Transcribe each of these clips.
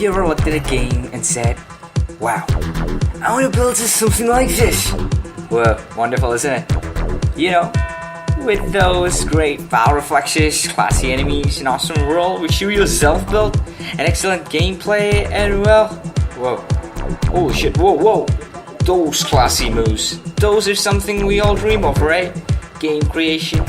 you ever looked at a game and said, wow, I want to build just something like this? Well, wonderful, isn't it? You know, with those great power reflexes, classy enemies, an awesome world which you yourself built, an excellent gameplay, and well, whoa, oh shit, whoa, those classy moves, those are something we all dream of, right? Game creation,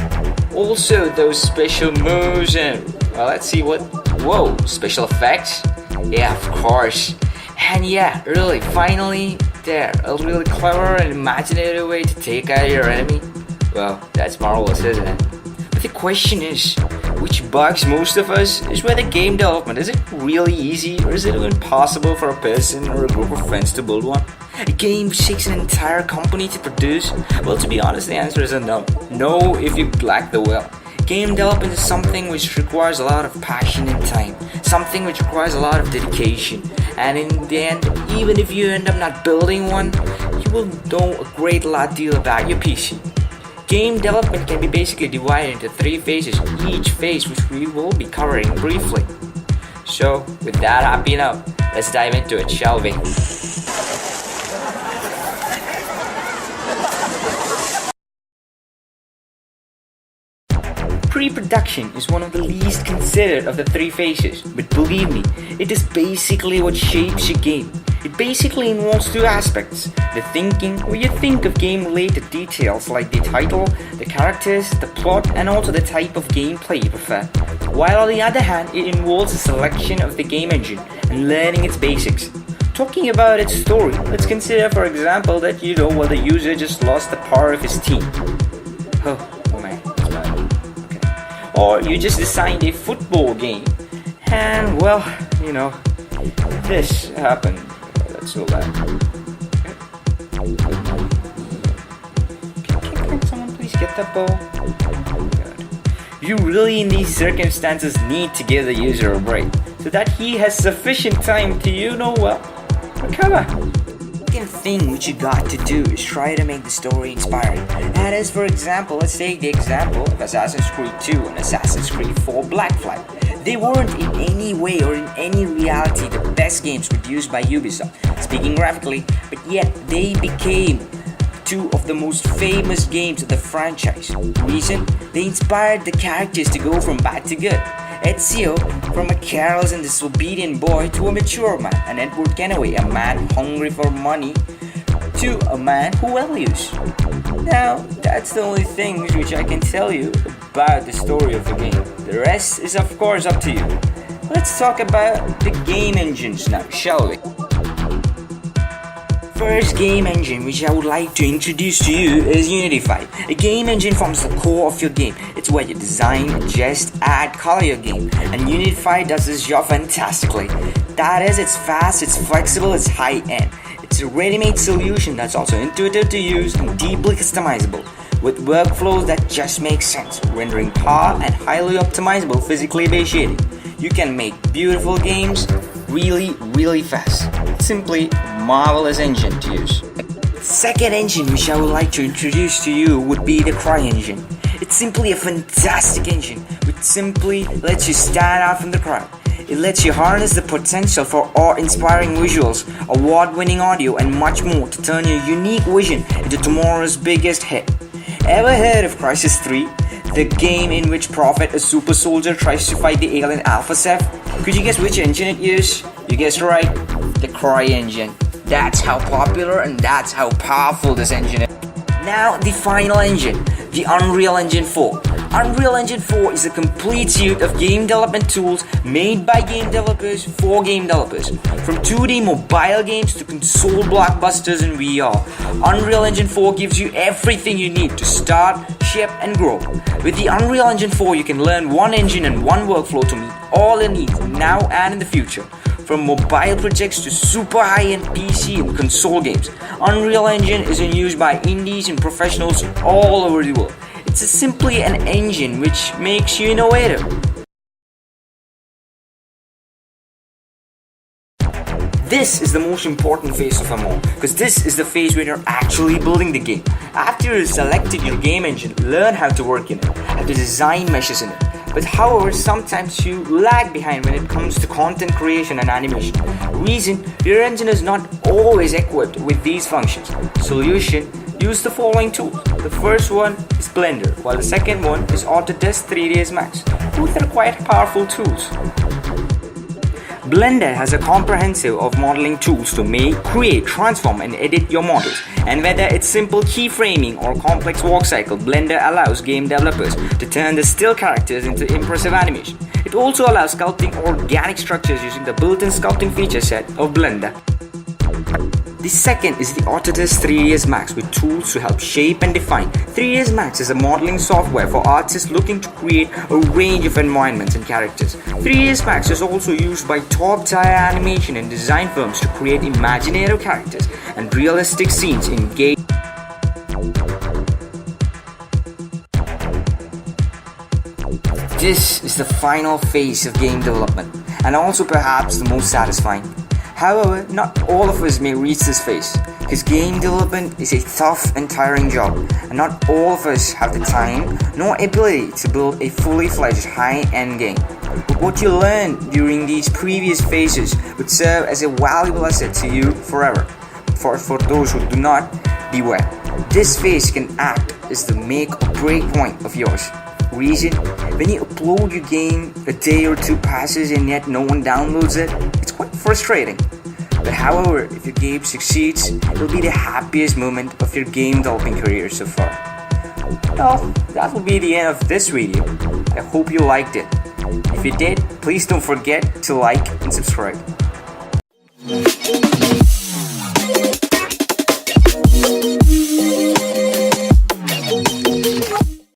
also those special moves, and well, let's see what, whoa, special effects, yeah, of course, and yeah, really, finally, there, a really clever and imaginative way to take out your enemy. Well, that's marvelous, isn't it? But the question is, which bugs most of us is whether game development, is it really easy or is it impossible for a person or a group of friends to build one? A game which takes an entire company to produce? Well, to be honest, the answer is a no. No if you lack the will. Game development is something which requires a lot of passion and time, something which requires a lot of dedication, and in the end, even if you end up not building one, you will know a great deal about your PC. Game development can be basically divided into 3 phases, each phase which we will be covering briefly. So, with that happy note, let's dive into it, shall we? Pre-production is one of the least considered of the 3 phases, but believe me, it is basically what shapes your game. It basically involves 2 aspects: the thinking, where you think of game-related details like the title, the characters, the plot, and also the type of gameplay you prefer. While on the other hand, it involves a selection of the game engine and learning its basics. Talking about its story, let's consider for example that you know the user just lost the power of his team. Oh man, that's bad. Okay. Or you just designed a football game, and well, you know, this happened. So bad. Can someone please get that ball? Oh God. You really in these circumstances need to give the user a break so that he has sufficient time to, recover. Second thing which you got to do is try to make the story inspiring. That is, for example, let's take the example of Assassin's Creed 2 and Assassin's Creed 4 Black Flag. They weren't in any way or in any reality the best games produced by Ubisoft, speaking graphically, but yet they became 2 of the most famous games of the franchise. Reason? They inspired the characters to go from bad to good. Ezio, from a careless and disobedient boy to a mature man, and Edward Kenway, a man hungry for money, to a man who values. Now, that's the only things which I can tell you about the story of the game. The rest is of course up to you. Let's talk about the game engines now, shall we? First game engine which I would like to introduce to you is Unity 5. A game engine forms the core of your game. It's where you design, adjust, add, color your game. And Unity 5 does this job fantastically. That is, it's fast, it's flexible, it's high-end. It's a ready-made solution that's also intuitive to use and deeply customizable, with workflows that just make sense, rendering power and highly optimizable physically based. You can make beautiful games really fast. Simply a marvelous engine to use. Second engine which I would like to introduce to you would be the CryEngine. It's simply a fantastic engine which simply lets you stand out from the crowd. It lets you harness the potential for awe-inspiring visuals, award-winning audio, and much more to turn your unique vision into tomorrow's biggest hit. Ever heard of Crysis 3? The game in which Prophet, a super soldier, tries to fight the alien Alpha Ceph? Could you guess which engine it used? You guessed right, the CryEngine. That's how popular and that's how powerful this engine is. Now the final engine, the Unreal Engine 4. Unreal Engine 4 is a complete suite of game development tools made by game developers for game developers. From 2D mobile games to console blockbusters in VR, Unreal Engine 4 gives you everything you need to start, ship, and grow. With the Unreal Engine 4, you can learn one engine and one workflow to meet all your needs now and in the future. From mobile projects to super high-end PC and console games, Unreal Engine is in use by indies and professionals all over the world. It's simply an engine which makes you innovative. This is the most important phase of them all, because this is the phase where you're actually building the game. After you've selected your game engine, learn how to work in it, how to design meshes in it, but however, sometimes you lag behind when it comes to content creation and animation. Reason, your engine is not always equipped with these functions. Solution, use the following tools. The first one is Blender, while the second one is Autodesk 3ds Max. Both are quite powerful tools. Blender has a comprehensive of modeling tools to make, create, transform and edit your models. And whether it's simple keyframing or complex walk cycle, Blender allows game developers to turn the still characters into impressive animation. It also allows sculpting organic structures using the built-in sculpting feature set of Blender. The second is the Autodesk 3ds Max with tools to help shape and define. 3ds Max is a modeling software for artists looking to create a range of environments and characters. 3ds Max is also used by top-tier animation and design firms to create imaginative characters and realistic scenes in game. This is the final phase of game development, and also perhaps the most satisfying. However, not all of us may reach this phase, because game development is a tough and tiring job, and not all of us have the time nor ability to build a fully fledged high-end game. But what you learn during these previous phases would serve as a valuable asset to you forever. For those who do not, beware. This phase can act as the make or break point of yours. Reason, when you upload your game, a day or two passes and yet no one downloads it, it's quite frustrating. But however, if your game succeeds, it'll be the happiest moment of your game developing career so far. Well, that will be the end of this video. I hope you liked it. If you did, please don't forget to like and subscribe.